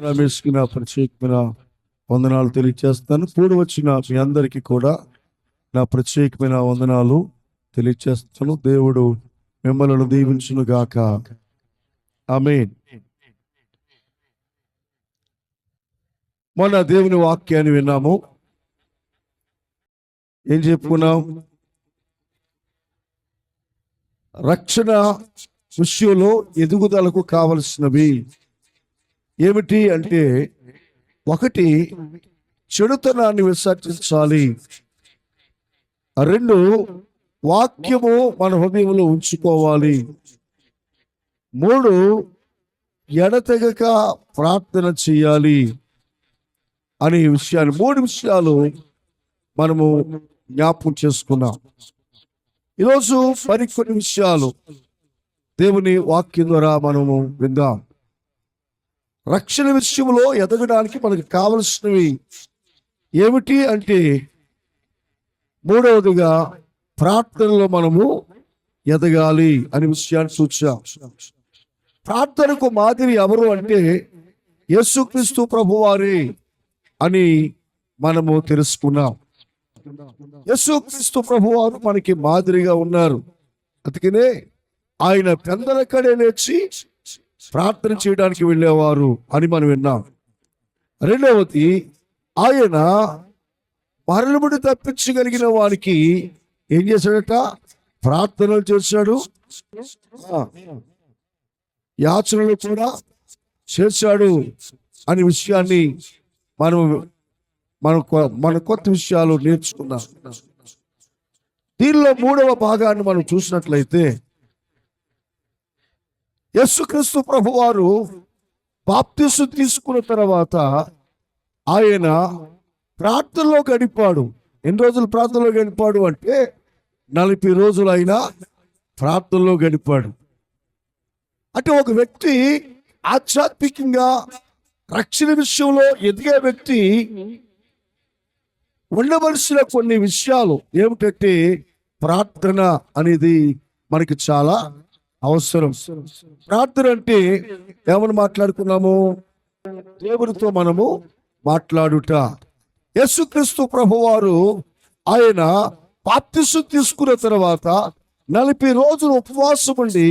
రమేష్కి నా ప్రత్యేకమైన వందనాలు తెలియజేస్తాను. కూడి వచ్చిన మీ అందరికీ కూడా నా ప్రత్యేకమైన వందనాలు తెలియజేస్తాను. దేవుడు మిమ్మల్ని దీవించును గాక. ఆమేన్. మొన్న దేవుని వాక్యాన్ని విన్నాము. ఏం చెప్పుకున్నాం? రక్షణ విషయంలో ఎదుగుదలకు కావలసినవి ఏమిటి అంటే, ఒకటి, చెడుతనాన్ని విసర్జించాలి. 2, వాక్యము మన హృదయంలో ఉంచుకోవాలి. 3, ఎడతెగక ప్రార్థన చేయాలి అనే విషయాలు, 3 విషయాలు మనము జ్ఞాపకం చేసుకున్నాం. ఈరోజు మరికొన్ని విషయాలు దేవుని వాక్యం ద్వారా మనము విందాం. రక్షణ విషయంలో ఎదగడానికి మనకు కావలసినవి ఏమిటి అంటే, 3వదిగా ప్రార్థనలో మనము ఎదగాలి అనే విషయాన్ని చూచాం. ప్రార్థనకు మాదిరి ఎవరు అంటే యేసుక్రీస్తు ప్రభువారే అని మనము తెలుసుకున్నాం. యేసుక్రీస్తు ప్రభువారు మనకి మాదిరిగా ఉన్నారు. అందుకనే ఆయన పెందలక్కడే లేచి ప్రార్థన చేయడానికి వెళ్ళేవారు అని మనం విన్నాం. 2వది, ఆయన మరణమును తప్పించగలిగిన వారికి ఏం చేశాడట? ప్రార్థనలు చేశాడు, యాచనలు కూడా చేశాడు అనే విషయాన్ని మన కొత్త విషయాలు నేర్చుకున్నాం. దీనిలో 3వ భాగాన్ని మనం చూసినట్లయితే, యేసుక్రీస్తు ప్రభువారు బాప్తిసం తీసుకున్న తర్వాత ఆయన ప్రార్థనలో గడిపాడు. ఎన్ని రోజులు ప్రార్థనలో గడిపాడు అంటే 40 రోజులు ఆయన ప్రార్థనలో గడిపాడు. అంటే ఒక వ్యక్తి ఆధ్యాత్మికంగా రక్షణ విషయంలో ఎదిగే వ్యక్తి ఉండవలసిన కొన్ని విషయాలు ఏమిటంటే, ప్రార్థన అనేది మనకి చాలా అవసరం. ప్రార్థన అంటే ఏమని మాట్లాడుకున్నాము? దేవునితో మనము మాట్లాడుట. యేసుక్రీస్తు ప్రభువారు ఆయన బాప్తిసం తీసుకున్న తర్వాత 40 రోజులు ఉపవాసం ఉండి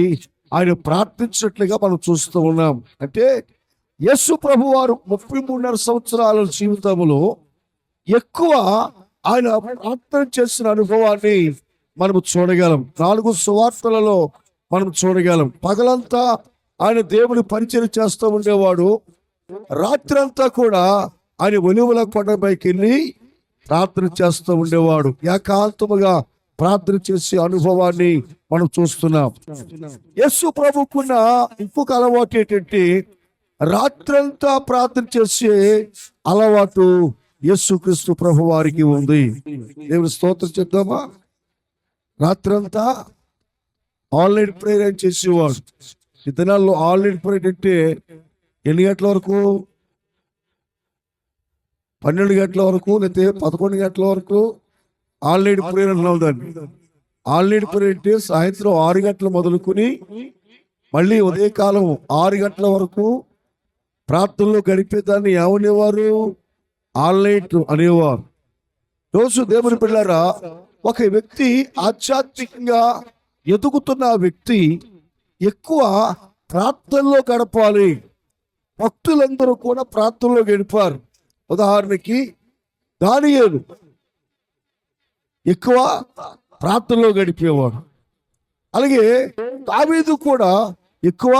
ఆయన ప్రార్థించినట్లుగా మనం చూస్తూ ఉన్నాం. అంటే యేసు ప్రభువారు 33.5 సంవత్సరాల జీవితంలో ఎక్కువ ఆయన ప్రార్థన చేసిన అనుభవాన్ని మనము చూడగలం. 4 సువార్తలలో మనం చూడగలం. పగలంతా ఆయన దేవుని పరిచయం చేస్తూ ఉండేవాడు. రాత్రంతా కూడా ఆయన ఒలివల కొండపైకి వెళ్ళి ప్రార్థన చేస్తూ ఉండేవాడు. ఏకాంతముగా ప్రార్థన చేసే అనుభవాన్ని మనం చూస్తున్నాం. యేసు ప్రభుకున్న ఇంకొక అలవాటు ఏంటంటే, రాత్రంతా ప్రార్థన చేసే అలవాటు యేసుక్రీస్తు ప్రభు వారికి ఉంది. దేవుని స్తోత్రం చెప్దామా? రాత్రంతా ఆన్లైన్ ప్రేయర్ చేసేవాడు. ఈ దినాల్లో ఆన్లైన్ ప్రేయర్ అంటే ఎన్ని గంటల వరకు? 12 గంటల వరకు, లేకపోతే 11 గంటల వరకు ఆన్లైన్ ప్రేయర్ అన్నాం దాన్ని. ఆన్లైన్ ప్రేయర్ అంటే సాయంత్రం 6 గంటలు మొదలుకొని మళ్ళీ ఉదయకాలం 6 గంటల వరకు ప్రార్థనలో గడిపేదాన్ని ఏమనేవారు? ఆన్లైన్ అనేవారు. రోజు దేవుని బిడ్డలారా, ఒక వ్యక్తి ఆధ్యాత్మికంగా ఎదుగుతున్న వ్యక్తి ఎక్కువ ప్రార్థనలో గడపాలి. భక్తులందరూ కూడా ప్రార్థనలో గడిపారు. ఉదాహరణకి దానియేలు ఎక్కువ ప్రార్థనలో గడిపేవాడు. అలాగే దావీదు కూడా ఎక్కువ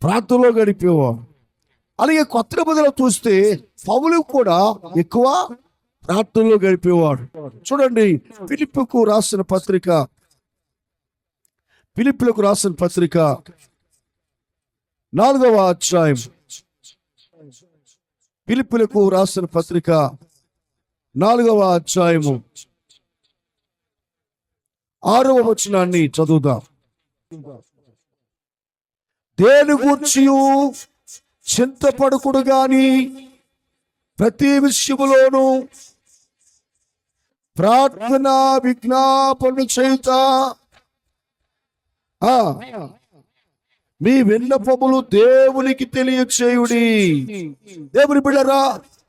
ప్రార్థనలో గడిపేవాడు. అలాగే కొత్త నిబంధనలో చూస్తే పౌలు కూడా ఎక్కువ ప్రార్థనలో గడిపేవాడు. చూడండి, ఫిలిప్పీలకు రాసిన పత్రిక 4వ అధ్యాయం. ఫిలిప్పీలకు రాసిన పత్రిక 4వ అధ్యాయము 6వ వచనాన్ని చదువుదాం. దేని గూర్చి చింతపడకుడు గాని ప్రతి విషయములోను ప్రార్థన విజ్ఞాపన చేత మీ విన్నపములు దేవునికి తెలియచేయుడి. దేవుని బిడ్డరా,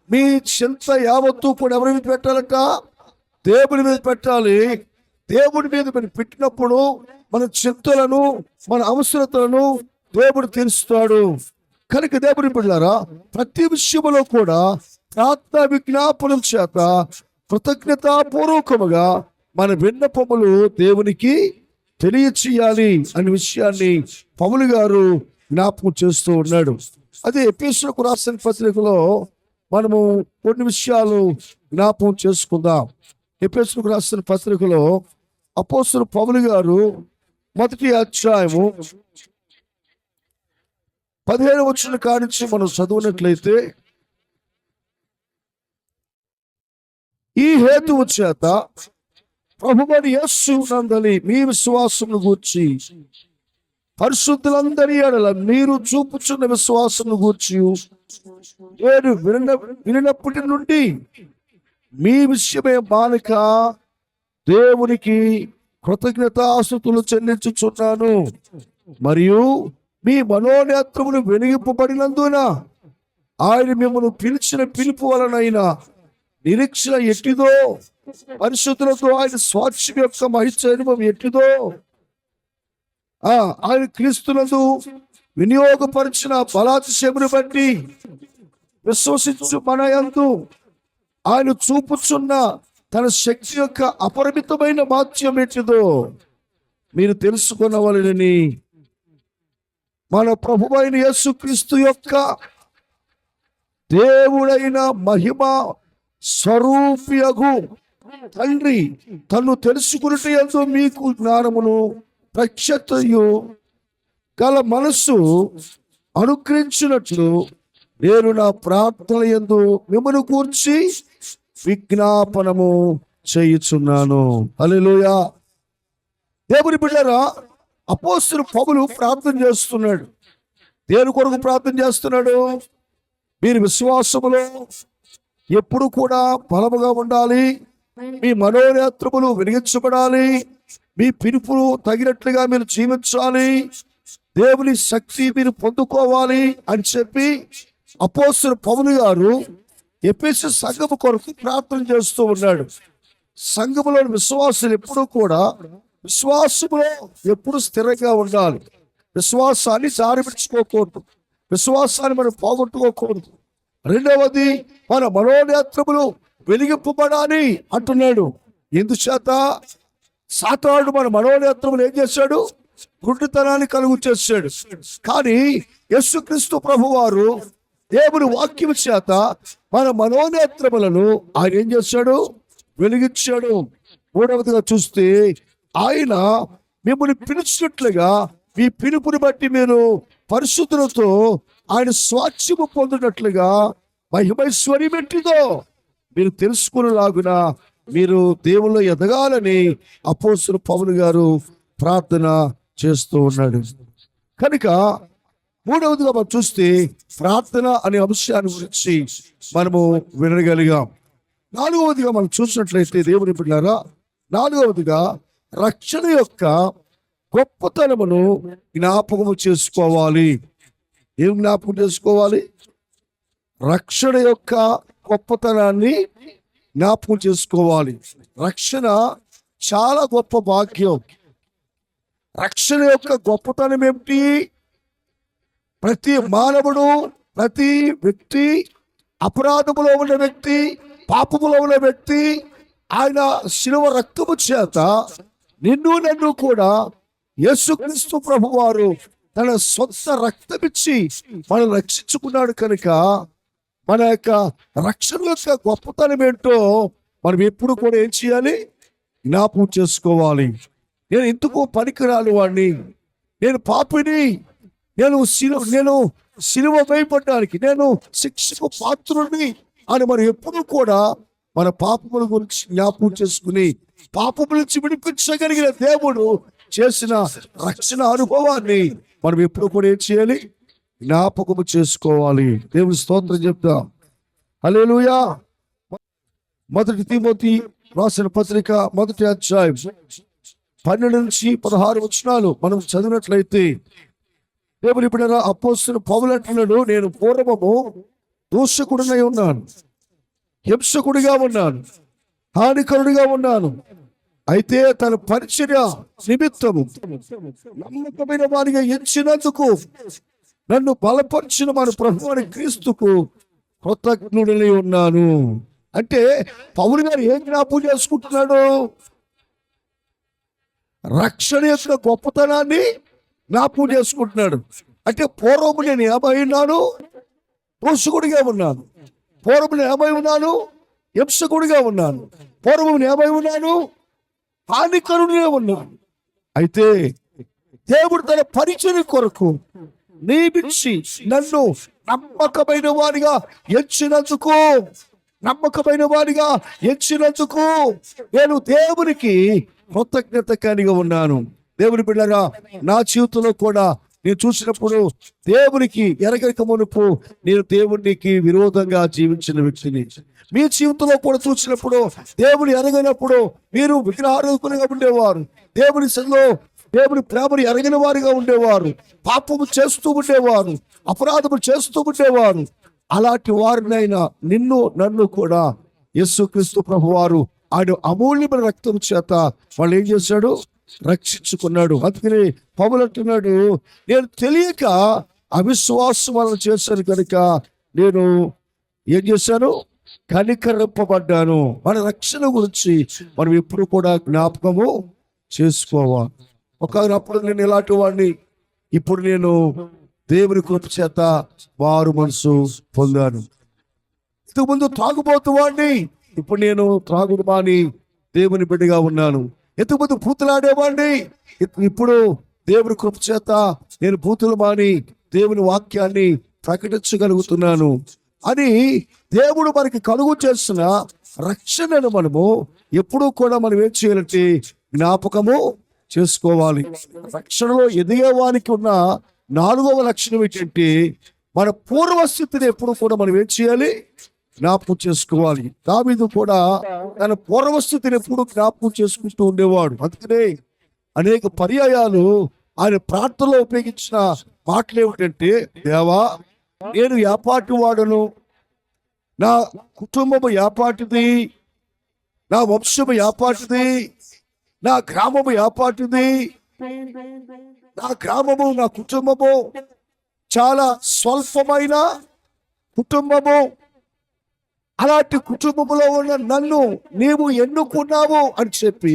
మీ చింత యావత్తు కూడా ఎవరి మీద పెట్టాలట? దేవుని మీద పెట్టాలి. దేవుని మీద మీరు పెట్టినప్పుడు మన చింతలను, మన అవసరతలను దేవుడు తెలుస్తాడు. కనుక దేవుని బిడ్డలారా, ప్రతి విషయంలో కూడా ప్రార్థన విజ్ఞాపనం చేత కృతజ్ఞతాపూర్వకముగా మన విన్నపములు దేవునికి తెలియచేయాలి అనే విషయాన్ని పౌలు గారు జ్ఞాపకం చేస్తూ ఉన్నాడు. అదే ఎఫెసీయులకు రాసిన పత్రికలో మనము కొన్ని విషయాలు జ్ఞాపకం చేసుకుందాం. ఎఫెసీయులకు రాసిన పత్రికలో అపోస్తలుడు పౌలు గారు 1వ అధ్యాయము 17వ వచనం కానించి మనం చదువునట్లయితే, ఈ హేతువు చేత ప్రభువైన యేసు నందలి మీ విశ్వాసమును గూర్చి పరిశుద్ధులందరి ఎడల మీరు చూపుచున్న విశ్వాసమును గూర్చి నేను వినినప్పటి నుండి మీ విషయమే మానక దేవునికి కృతజ్ఞతాస్తుతులు చెల్లించుచున్నాను. మరియు మీ మనోనేత్రములు వెలిగింపబడినందున ఆయన మిమ్మల్ని పిలిచిన పిలుపు వలనైనా నిరీక్షణ ఎట్టిదో, పరిశుద్ధులతో ఆయన స్వాస్థ్యం యొక్క మహిత్వం ఎట్టిదో, ఆయన క్రీస్తునందు వినియోగపరిచిన బలాతిశయమును బట్టి విశ్వసించు మన యందు ఆయన చూపుచున్న తన శక్తి యొక్క అపరిమితమైన మాత్యం ఎట్టిదో మీరు తెలుసుకున్నవాలని మన ప్రభువైన యేసుక్రీస్తు యొక్క దేవుడైన మహిమ స్వరూపియగు తండ్రి తను తెలుసుకున్నట్టు మీకు జ్ఞానమును ప్రత్యక్షతయు గల మనస్సు అనుగ్రహించినట్లు నేను నా ప్రార్థన యందు మిమ్మల్ని కూర్చి విజ్ఞాపనము చేయుచున్నాను. హల్లెలూయా. దేవుని బిడ్డలారా, అపోస్తలుడు పౌలు ప్రార్థన చేస్తున్నాడు. దేని కొరకు ప్రార్థన చేస్తున్నాడు? మీరు విశ్వాసములో ఎప్పుడు కూడా బలముగా ఉండాలి, మీ మనోనేత్రములు వెలిగించబడాలి, మీ పిలుపులు తగినట్లుగా మీరు జీవించాలి, దేవుని శక్తి మీరు పొందుకోవాలి అని చెప్పి అపోస్తలుడు పౌలు గారు ఎఫెసు సంఘము కొరకు ప్రార్థన చేస్తూ ఉన్నాడు. సంఘములోని విశ్వాసులు ఎప్పుడు కూడా విశ్వాసములో ఎప్పుడు స్థిరంగా ఉండాలి. విశ్వాసాన్ని జారిపించుకోకూడదు, విశ్వాసాన్ని మనం పోగొట్టుకోకూడదు. రెండవది, మన మనోనేత్రములు వెలిగింపబడాలి అంటున్నాడు. ఎందుచేత? సాతానుడు మన మనోనేత్రములు ఏం చేశాడు? గుడ్డితనాన్ని కలుగు చేశాడు. కానీ యేసుక్రీస్తు ప్రభువారు దేవుని వాక్యం చేత మన మనోనేత్రములను ఆయన ఏం చేశాడు? వెలిగించాడు. మూడవదిగా చూస్తే, ఆయన మిమ్మల్ని పిలిచినట్లుగా మీ పిలుపుని బట్టి మీరు పరిశుద్ధులతో ఆయన స్వాస్థ్యము పొందినట్లుగా మహిమైశ్వర్యం ఏంటిదో మీరు తెలుసుకునేలాగున మీరు దేవుల్లో ఎదగాలని అపోస్తలుడు పౌలు గారు ప్రార్థన చేస్తూ ఉన్నాడు. కనుక మూడవదిగా మనం చూస్తే ప్రార్థన అనే అంశాన్ని గురించి మనము వినగలిగాం. నాలుగవదిగా మనం చూసినట్లయితే దేవుని బిడ్డలారా, నాలుగవదిగా రక్షణ యొక్క గొప్పతనమును జ్ఞాపకము చేసుకోవాలి. ఏం జ్ఞాపకం చేసుకోవాలి? రక్షణ యొక్క గొప్పతనాన్ని జ్ఞాపకం చేసుకోవాలి. రక్షణ చాలా గొప్ప భాగ్యం. రక్షణ యొక్క గొప్పతనం ఏమిటి? ప్రతి మానవుడు, ప్రతి వ్యక్తి, అపరాధములో ఉన్న వ్యక్తి, పాపములో ఉన్న వ్యక్తి, ఆయన శిలువ రక్తము చేత నిన్ను నన్ను కూడా యేసుక్రీస్తు ప్రభువారు తన సొంత రక్తమిచ్చి మనం రక్షించుకున్నాడు. కనుక మన యొక్క రక్షణ యొక్క గొప్పతనం ఏంటో మనం ఎప్పుడు కూడా ఏం చేయాలి? జ్ఞాపకం చేసుకోవాలి. నేను ఎందుకు పనికిరాని వాడిని, నేను పాపిని, నేను సిలువ వేయబడ్డానికి నేను శిక్షకు పాత్రుడిని అని మనం ఎప్పుడు కూడా మన పాపముల గురించి జ్ఞాపకం చేసుకుని పాపముల నుంచి విడిపించగలిగిన దేవుడు చేసిన రక్షణ అనుభవాన్ని మనం ఎప్పుడు కూడా ఏం చేయాలి? జ్ఞాపకము చేసుకోవాలి. దేవుని స్తోత్రం చెప్తాం. హల్లెలూయా. 1 తిమోతి రాసిన పత్రిక 1వ అధ్యాయం 12 నుంచి 16 వచనాలు మనం చదివినట్లయితే, దేవుని బిడ్డలారా, అపోస్తలుడైన పౌలు అంటున్నాడు, నేను పూర్వము దూషకుడినై ఉన్నాను, హింసకుడిగా ఉన్నాను, హానికరుడిగా ఉన్నాను. అయితే తన పరిచర్య నిమిత్తము నమ్మకమైన వారిగా ఎంచినందుకు నన్ను బలపరిచిన మన ప్రభువైన క్రీస్తుకు కృతజ్ఞుడనై ఉన్నాను. అంటే పౌలు గారు ఏం జ్ఞాపకం చేసుకుంటున్నాడు? రక్షణ యొక్క గొప్పతనాన్ని జ్ఞాపకం చేసుకుంటున్నాడు. అంటే పూర్వము నేను ఏమై ఉన్నాను? దోషకుడిగా ఉన్నాను. పూర్వము నేను ఏమై ఉన్నాను? హింసకుడిగా ఉన్నాను. పూర్వము నేను ఏమై ఉన్నాను? హానికరుడిగా ఉన్నాను. అయితే దేవుడు తన పరిచర్య కొరకు నియమించి నన్ను నమ్మకమైన వారిగా ఎంచినందుకు నేను దేవునికి కృతజ్ఞత కలిగి ఉన్నాను. దేవుని బిడ్డలారా, నా జీవితంలో కూడా నేను చూసినప్పుడు దేవునికి ఎరగక మునుపు నేను దేవునికి విరోధంగా జీవించిన వ్యక్తిని. మీ జీవితంలో కూడా చూసినప్పుడు దేవుని ఎరగనప్పుడు మీరు విగ్రహారాధకులుగా ఉండేవారు, దేవుని ప్రేమను ఎరగిన వారిగా ఉండేవారు, పాపము చేస్తూ ఉండేవారు, అపరాధము చేస్తూ ఉండేవారు. అలాంటి వారినైనా నన్ను కూడా యేసుక్రీస్తు ప్రభువారు ఆయన అమూల్యమైన రక్తం చేత వాళ్ళు ఏం చేశాడు? రక్షించుకున్నాడు. అందుకని పౌలు అంటున్నాడు, నేను తెలియక అవిశ్వాసం వలన చేశాను కనుక నేను ఏం చేశాను? కనికరింపబడ్డాను. మన రక్షణ గురించి మనం ఎప్పుడు కూడా జ్ఞాపకము చేసుకోవాలి. ఒకనప్పుడు నేను ఇలాంటి వాడిని, ఇప్పుడు నేను దేవుని కృప చేత వారు మనసు పొందాను. ఇంతకుముందు తాగుబోతు వాడిని, ఇప్పుడు నేను త్రాగుడు మాని దేవుని బిడ్డగా ఉన్నాను. ఇంతకుముందు బూతులాడేవాడిని, ఇప్పుడు దేవుని కృప చేత నేను బూతులు మాని దేవుని వాక్యాన్ని ప్రకటించగలుగుతున్నాను అని దేవుడు మనకి కలుగు చేసిన రక్షణను మనము ఎప్పుడూ కూడా మనం ఏం చేయాలంటే జ్ఞాపకము చేసుకోవాలి. రక్షణలో ఎదిగే వారికి ఉన్న 4వ లక్షణం ఏంటంటే మన పూర్వస్థితిని ఎప్పుడు కూడా మనం ఏం చేయాలి? జ్ఞాపకం చేసుకోవాలి. దావీదు కూడా తన పూర్వస్థితిని ఎప్పుడు జ్ఞాపకం చేసుకుంటూ ఉండేవాడు. అందుకనే అనేక పర్యాయాలు ఆయన ప్రార్థనలో ఉపయోగించిన మాటలు ఏమిటంటే, దేవా నేను యాపాటి వాడను, నా కుటుంబము యాపాటిది, నా వంశము యాపాటిది, నా గ్రామము యాపాటిది, నా కుటుంబము చాలా స్వల్పమైన కుటుంబము. అలాంటి కుటుంబంలో ఉన్న నన్ను నీవు ఎన్నుకున్నావు అని చెప్పి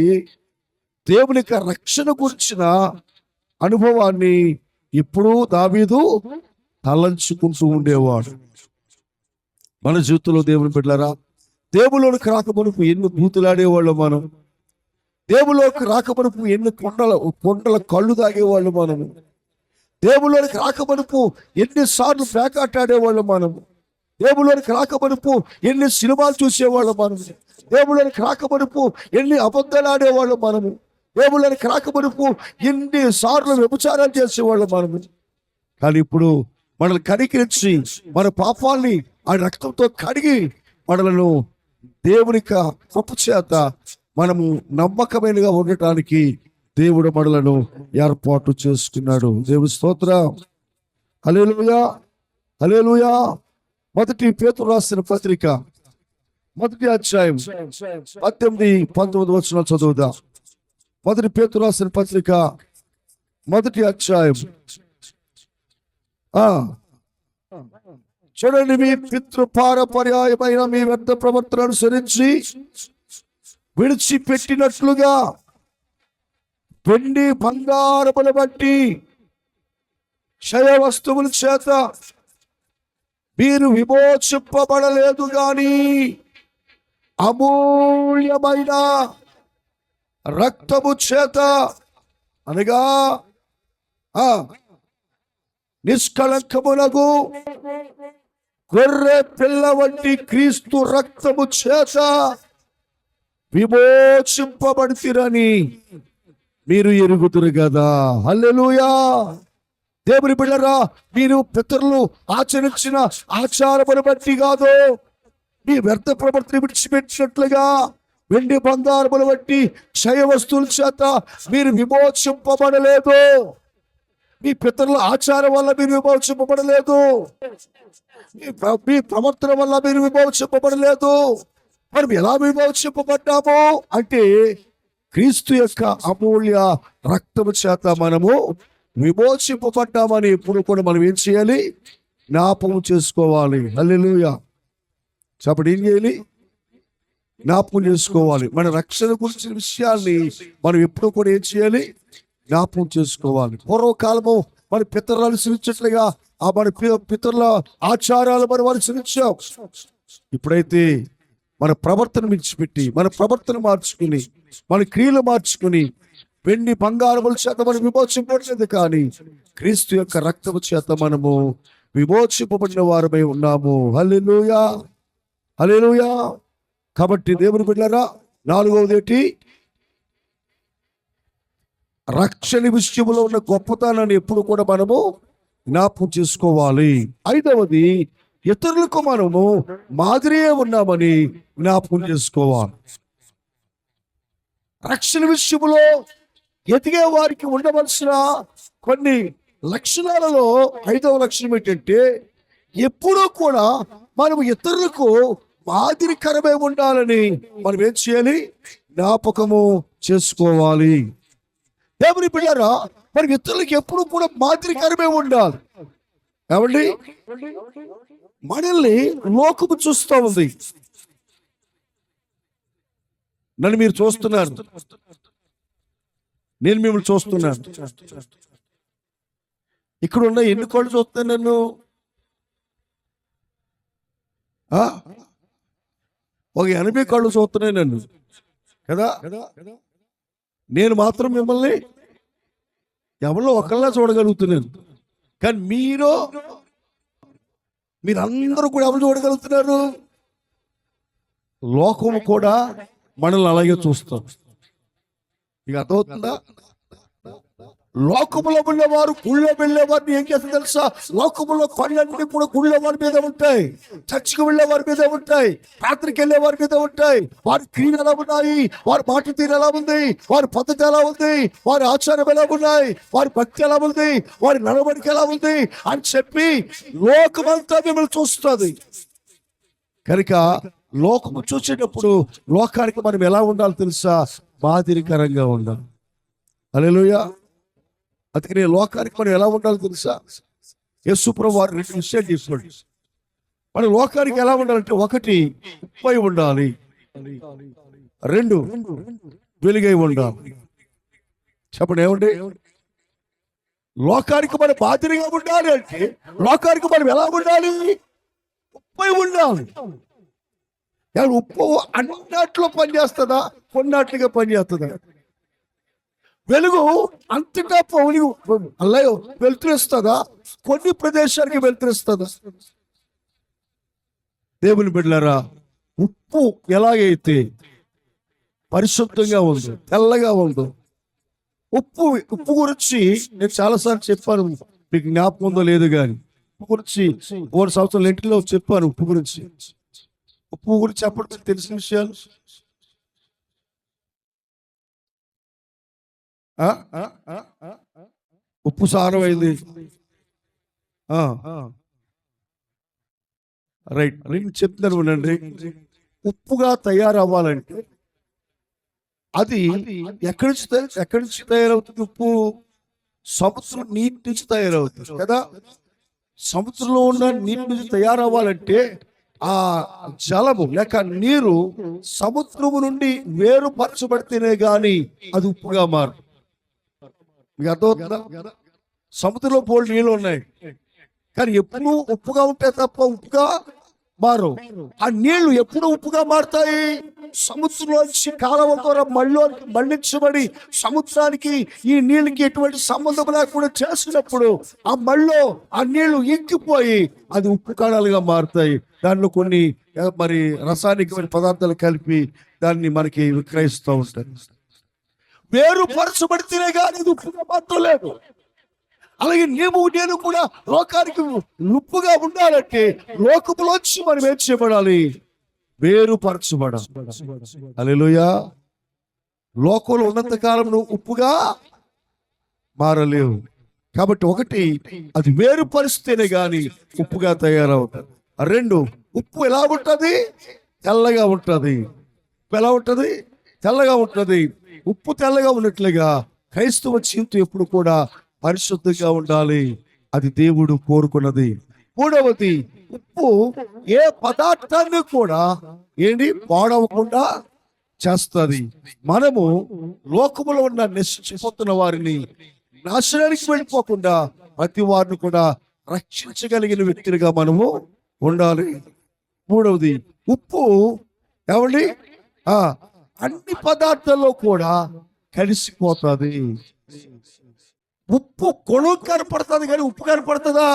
దేవుని యొక్క రక్షణ గురించిన అనుభవాన్ని ఇప్పుడు దావీదు తలంచుకుంటూ ఉండేవాడు. మన జీవితంలో దేవుని బిడ్డలారా, దేవులోకి రాకమునుపు ఎన్ని బూతులాడేవాళ్ళు మనం, దేవులోకి రాకమునుపు ఎన్ని కొండల కళ్ళు తాగేవాళ్ళు మనము, దేవులోకి రాకమునుపు ఎన్నిసార్లు పేకాటాడేవాళ్ళు మనము, దేవులోకి రాకమునుపు ఎన్ని సినిమాలు చూసేవాళ్ళు మనము, దేవులోకి రాకమునుపు ఎన్ని అబద్ధాలు ఆడేవాళ్ళు మనము, దేవులోకి రాకమునుపు ఎన్నిసార్లు వ్యభిచారాలు చేసేవాళ్ళు మనము. కానీ ఇప్పుడు మనల్ని కనికరించి మన పాపాల్ని ఆ రక్తంతో కడిగి మనలను దేవుని కృప చేత మనము నమ్మకమైనగా ఉండటానికి దేవుడు మనలను ఏర్పాటు చేసుకున్నాడు. దేవుని స్తోత్రం. హల్లెలూయా, హల్లెలూయా. మొదటి పేతురు రాసిన పత్రిక 1వ అధ్యాయం 18-19 వచనాలు చదువుదా. మొదటి పేతురు రాసిన పత్రిక 1వ అధ్యాయం. చూడండి, మీ పితృపారపర్యాయమైన మీ వ్యర్థ ప్రవర్తన అనుసరించి విడిచిపెట్టినట్లుగా వెండి బంగారముల బట్టి క్షయ వస్తువుల చేత మీరు విమోచింపబడలేదు గాని అమూల్యమైన రక్తము చేత, అనగా నిష్కళంకమునకు గొర్రె పిల్ల వంటి క్రీస్తు రక్తము చేత విమోచింపబడితిరని మీరు ఎరుగుదురు కదా. హల్లెలూయా. దేవుని బిడ్డలారా, మీరు పితరులు ఆచరించిన ఆచారమును బట్టి కాదు, మీ వ్యర్థ ప్రవర్తన విడిచిపెట్టినట్లుగా వెండి బంగారములు బట్టి క్షయ వస్తువుల చేత మీరు విమోచింపబడలేదు. మీ పితరుల ఆచారం వల్ల మీరు విమోచింపబడలేదు, మీ ప్రవర్తన వల్ల మీరు విమోచింపబడలేదు. మనం ఎలా విమోచింపబడ్డాము అంటే క్రీస్తు యొక్క అమూల్య రక్తము చేత మనము విమోచింపబడ్డామని ఎప్పుడు కూడా మనం ఏం చేయాలి? జ్ఞాపకం చేసుకోవాలి. హల్లెలూయా. కాబట్టి ఏం చేయాలి? జ్ఞాపకం చేసుకోవాలి. మన రక్షణ గురించిన విషయాల్ని మనం ఎప్పుడు కూడా ఏం చేయాలి? జ్ఞాపకం చేసుకోవాలి. పూర్వకాలము మన పితరులు అనుసరించట్లుగా ఆ మన పితరుల ఆచారాలు మనం అనుసరించాం. ఇప్పుడైతే మన ప్రవర్తన విడిచిపెట్టి మన ప్రవర్తన మార్చుకుని మన క్రియలు మార్చుకుని వెండి బంగారముల చేత మనం విమోచింపబడలేదు, కానీ క్రీస్తు యొక్క రక్తము చేత మనము విమోచింపబడిన వారమై ఉన్నాము. హల్లెలూయా, హల్లెలూయా. కాబట్టి దేవుని బిడ్డలారా, నాలుగవది ఏంటి? రక్షణ విషయంలో ఉన్న గొప్పతనాన్ని ఎప్పుడు కూడా మనము జ్ఞాపకం చేసుకోవాలి. ఐదవది, ఇతరులకు మనము మాదిరిగా ఉన్నామని జ్ఞాపకం చేసుకోవాలి. రక్షణ విషయంలో ఎదిగే వారికి ఉండవలసిన కొన్ని లక్షణాలలో ఐదవ లక్షణం ఏంటంటే ఎప్పుడూ కూడా మనం ఇతరులకు మాదిరికరమే ఉండాలని మనం ఏం చేయాలి? జ్ఞాపకము చేసుకోవాలి. దేవుని బిడ్డలారా, మనకి ఇతరులకు ఎప్పుడు కూడా మాదిరికరమే ఉండాలి. ఏమండి, మనల్ని లోకము చూస్తూ ఉంది. నన్ను మీరు చూస్తున్నారు, నేను మిమ్మల్ని చూస్తున్నాను. ఇక్కడ ఉన్న ఎన్ని కోళ్ళు చూస్తాను నన్ను? ఒక 80 కోళ్ళు చూస్తున్నాయి నన్ను కదా. నేను మాత్రం మిమ్మల్ని ఎవరిలో ఒకళ్ళ చూడగలుగుతున్నాను, కానీ మీరందరూ కూడా ఎవరు చూడగలుగుతున్నారు? లోకము కూడా మనల్ని అలాగే చూస్తాం. మీకు అర్థమవుతుందా? లోకములో వెళ్ళేవారు గుళ్ళో వెళ్ళేవారిని ఏం చేస్తారు తెలుసా? లోకములో కొండలన్నీ కూడా గుళ్ళో వారి మీద ఉంటాయి, చర్చికి వెళ్ళే వారి మీద ఉంటాయి, రాత్రికి వెళ్ళే వారి మీద ఉంటాయి. వారి క్రియలు ఎలా ఉన్నాయి, వారి మాట తీరు ఎలా ఉంది, వారి పద్ధతి ఎలా ఉంది, వారి ఆచారం ఎలా ఉన్నాయి, వారి భక్తి ఎలా ఉంది, వారి నడవడిక ఎలా ఉంది అని చెప్పి లోకమంతా మిమ్మల్ని చూస్తుంది. కనుక లోకము చూసేటప్పుడు లోకానికి మనం ఎలా ఉండాలి తెలుసా? మాదిరికరంగా ఉండాలి. హల్లెలూయా. అందుకని లోకానికి మనం ఎలా ఉండాలి తెలుసా? యేసు ప్రభువు వారు 2 విషయాలు చేసుకోండి. మనం లోకానికి ఎలా ఉండాలంటే, 1 ఉప్పై ఉండాలి, 2 వెలుగై ఉండాలి. చెప్పండి, ఏమండి? లోకానికి మనం మాదిరిగా ఉండాలి అంటే లోకానికి మనం ఎలా ఉండాలి? ఉప్పై ఉండాలి. ఉప్పు అన్నట్లో పనిచేస్తుందా? కొన్నాట్లుగా పనిచేస్తుందా? వెలుగు అంతటా అల్లయో వెలుతురిస్తుందా? కొన్ని ప్రదేశానికి వెలుతురిస్తుందా? దేవుని బిడ్డలారా, ఉప్పు ఎలాగైతే పరిశుద్ధంగా ఉందో, తెల్లగా ఉందో, ఉప్పు గురించి నేను చాలాసార్లు చెప్పాను, మీకు జ్ఞాపకం ఉందో లేదు కానీ ఉప్పు గురించి 3 సంవత్సరాల ఇంటిలో చెప్పాను. ఉప్పు గురించి చెప్పడం తెలిసిన విషయాలు. ఉప్పు సారమైంది, రైట్. నేను చెప్తున్నాను వినండి. ఉప్పుగా తయారవ్వాలంటే అది ఎక్కడి నుంచి తయారవుతుంది? ఉప్పు సముద్రం నీటి నుంచి తయారవుతుంది కదా. సముద్రంలో ఉన్న నీటి నుంచి తయారవ్వాలంటే ఆ జలము లేక నీరు సముద్రము నుండి వేరుపరచబడితేనే గాని అది ఉప్పుగా మారు. మీకు అర్థమవుతుందా? సముద్రంలో పోల్ నీళ్ళు ఉన్నాయి, కానీ ఎప్పుడు ఉప్పుగా ఉంటే తప్ప ఉప్పుగా మారు. ఆ నీళ్లు ఎప్పుడు ఉప్పుగా మారుతాయి? సముద్రంలోంచి కాలువ ద్వారా మళ్ళించబడి సముద్రానికి ఈ నీళ్ళకి ఎటువంటి సంబంధం లేకుండా చేసినప్పుడు ఆ నీళ్లు ఇంకిపోయి అది ఉప్పు కాణాలుగా మారుతాయి. దానిలో కొన్ని మరి రసాయనికమైన పదార్థాలు కలిపి దాన్ని మనకి విక్రయిస్తూ ఉంటారు. వేరుపరచబడితేనే కానీ అది ఉప్పుగా మారలేదు. అలాగే నేను కూడా లోకానికి ఉప్పుగా ఉండాలంటే లోకములోంచి మనం ఏం చేయబడాలి? వేరుపరచబడాలి. హల్లెలూయా. లోకంలో ఉన్నంత కాలం నువ్వు ఉప్పుగా మారలేవు. కాబట్టి ఒకటి, అది వేరుపరిస్తేనే గాని ఉప్పుగా తయారవుతుంది. రెండు, ఉప్పు ఎలా ఉంటుంది? తెల్లగా ఉంటుంది. ఉప్పు ఎలా ఉంటుంది? తెల్లగా ఉంటుంది. ఉప్పు తెల్లగా ఉన్నట్లుగా క్రైస్తవ జీవితం ఎప్పుడు కూడా పరిశుద్ధంగా ఉండాలి. అది దేవుడు కోరుకున్నది. మూడవది, ఉప్పు ఏ పదార్థాన్ని కూడా పాడవకుండా చేస్తుంది. మనము లోకములో ఉన్న నశించిపోతున్న వారిని, నాశనానికి వెళ్ళిపోకుండా ప్రతి వారిని కూడా రక్షించగలిగిన వ్యక్తులుగా మనము ఉండాలి. మూడవది, ఉప్పు అన్ని పదార్థాల్లో కూడా కలిసిపోతుంది. ఉప్పు కొనుక్కు కనపడుతుంది కానీ ఉప్పు కనపడుతుందా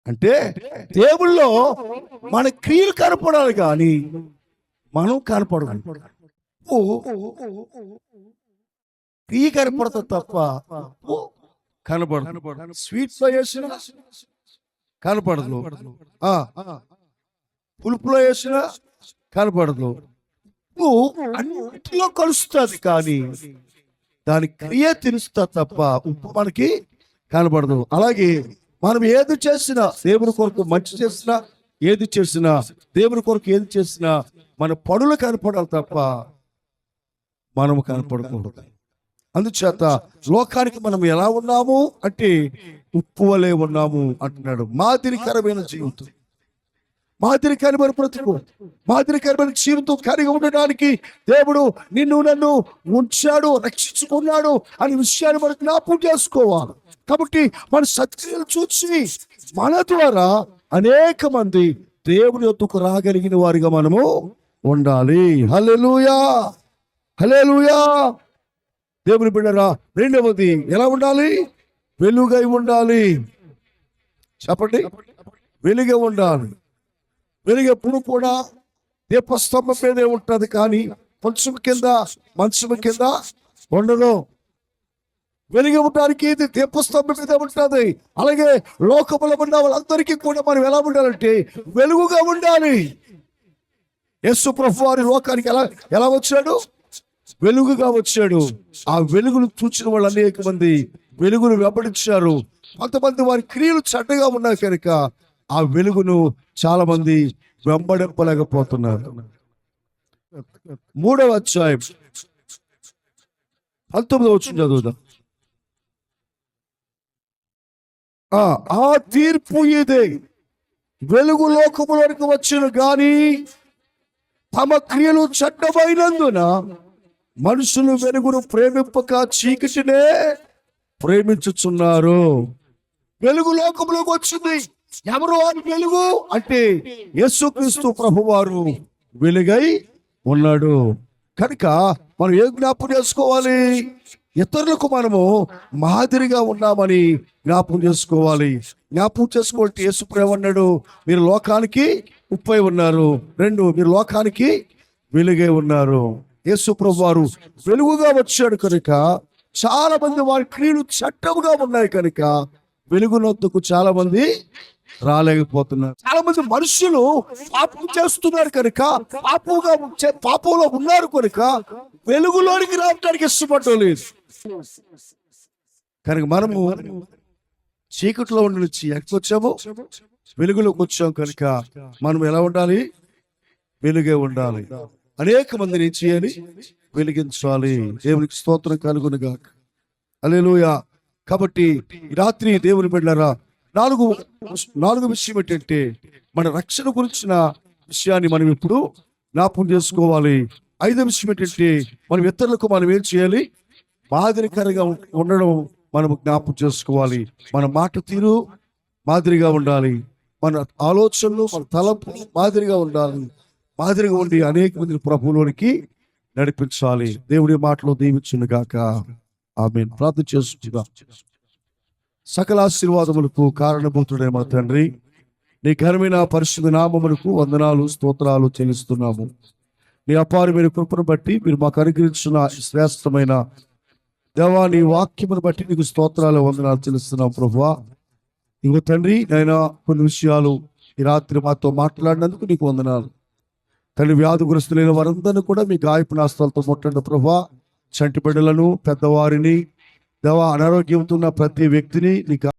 అంటే? దేవుల్లో మన క్రియలు కనపడాలి కానీ మనం కనపడదు. ఉప్పు క్రియ కనపడుతుంది తప్ప ఉప్పు కనపడదు. స్వీట్స్ లో వేసిన కనపడదు, పులుపులో వేసిన కనపడదు. ఉప్పు అన్నిటిలో కలుస్తుంది కానీ దాని క్రియ తెలుస్తా తప్ప ఉప్పు మనకి కనపడదు. అలాగే మనం ఏది చేసినా, దేవుని కొరకు మంచి చేసినా, ఏది చేసినా, దేవుని కొరకు ఏది చేసినా మన పనులు కనపడాలి తప్ప మనము కనపడకూడదు. అందుచేత లోకానికి మనం ఎలా ఉన్నాము అంటే ఉప్పు వలె ఉన్నాము అంటున్నాడు. మాదిరికరమైన జీవితం, మాదిరికరమైన బ్రతుకు, మాదిరికరమైన జీవితం కలిగి ఉండడానికి దేవుడు నిన్ను నన్ను ఉంచాడు, రక్షించుకున్నాడు అనే విషయాన్ని మనం జ్ఞాపకం చేసుకోవాలి. కాబట్టి మన సత్క్రియలు చూసి మన ద్వారా అనేక మంది దేవుని యొద్దకు రాగలిగిన వారిగా మనము ఉండాలి. హల్లెలూయా, హల్లెలూయా. దేవుని బిడ్డరా, రెండవది ఎలా ఉండాలి? వెలుగై ఉండాలి. చెప్పండి, వెలుగై ఉండాలి. వెలుగు ఎప్పుడు కూడా దీపస్తంభం మీదే ఉంటుంది కానీ మంచం కింద ఉండదు. వెలుగు ఉండడానికి దీపస్తంభం మీద ఉంటుంది. అలాగే లోకములో ఉన్న వాళ్ళందరికీ కూడా మనం ఎలా ఉండాలంటే వెలుగుగా ఉండాలి. యేసు ప్రభువు వారి లోకానికి ఎలా వచ్చాడు? వెలుగుగా వచ్చాడు. ఆ వెలుగును చూసిన వాళ్ళు అనేక మంది వెలుగును వెంబడించారు. కొంతమంది వారి క్రియలు చెడ్డగా ఉన్నాయి కనుక ఆ వెలుగును చాలా మంది వెంబడింపలేకపోతున్నారు. 3వ అధ్యాయం 19వ వచనం చదువుదాం. ఆ తీర్పు ఇదే, వెలుగు లోకములోనికి వచ్చును గాని తమ క్రియలు చెడ్డమైనందున మనుషులు వెలుగును ప్రేమింపక చీకటినే ప్రేమించుచున్నారు. వెలుగు లోకంలోకి వచ్చింది. ఎవరు అని వెలుగు అంటే యేసుక్రీస్తు ప్రభువారు వెలుగై ఉన్నాడు. కనుక మనం ఏం జ్ఞాపకం చేసుకోవాలి? ఇతరులకు మనము మాదిరిగా ఉన్నామని జ్ఞాపకం చేసుకోవాలి. జ్ఞాపకం చేసుకోవాలంటే యేసు ప్రభు అన్నాడు, మీరు లోకానికి ఉప్పై ఉన్నారు. 2, మీరు లోకానికి వెలుగై ఉన్నారు. యేసు ప్రభు వారు వెలుగుగా వచ్చాడు కనుక చాలా మంది వారి క్రియలు చట్టముగా ఉన్నాయి కనుక వెలుగునొద్దకు చాలా మంది రాలేకపోతున్నారు. చాలా మంది మనుషులు పాపం చేస్తున్నారు కనుక పాపంలో ఉన్నారు కనుక వెలుగులోనికి రావడానికి ఇష్టపడటం లేదు. కనుక మనము చీకట్లో ఉండి నుంచి ఎక్కడికి వచ్చాము? వెలుగులోకి వచ్చాము కనుక మనం ఎలా ఉండాలి? వెలుగే ఉండాలి. అనేక మందిని ఏం చేయాలి? వెలిగించాలి. దేవునికి స్తోత్రం కలుగును గాక. హల్లెలూయా. కాబట్టి ఈ రాత్రి దేవుని బిడ్డలారా, నాలుగు విషయం ఏంటంటే మన రక్షణ గురించిన విషయాన్ని మనం ఇప్పుడు జ్ఞాపకం చేసుకోవాలి. 5వ విషయం ఏంటంటే మనం ఇతరులకు మనం ఏం చేయాలి? మాదిరికరంగా ఉండడం మనం జ్ఞాపకం చేసుకోవాలి. మన మాట తీరు మాదిరిగా ఉండాలి. మన ఆలోచనలు, మన తలంపు మాదిరిగా ఉండాలి. మాదిరిగా ఉండి అనేక మందిని ప్రభువులోనికి నడిపించాలి. దేవుడి మాటలో దీవించును గాక. ఆమేన్. ప్రార్థన చేసుకుందాం. సకల ఆశీర్వాదములకు కారణభూతుడైన మా తండ్రి, నీ ఘనమైన పరిశుద్ధ నామములకు వందనాలు, స్తోత్రాలు చెల్లిస్తున్నాము. నీ అపారమైన కృపను బట్టి మీరు మాకు అనుగ్రహించిన శ్రేష్టమైన దేవా, నీ వాక్యమును బట్టి నీకు స్తోత్రాలు, వందనాలు చెల్లిస్తున్నాం ప్రభువా. ఇంకో తండ్రి, నైనా కొన్ని విషయాలు ఈ రాత్రి మాతో మాట్లాడినందుకు నీకు వందనాలు తండ్రి. వ్యాధిగ్రస్తులైన వారందరినీ కూడా మీ గాయపు నాస్తాలతో ముట్టండి ప్రభువా. చంటి బిడ్డలను, పెద్దవారిని దేవా అనారోగ్యంతో ఉన్న ప్రతి వ్యక్తిని నీకు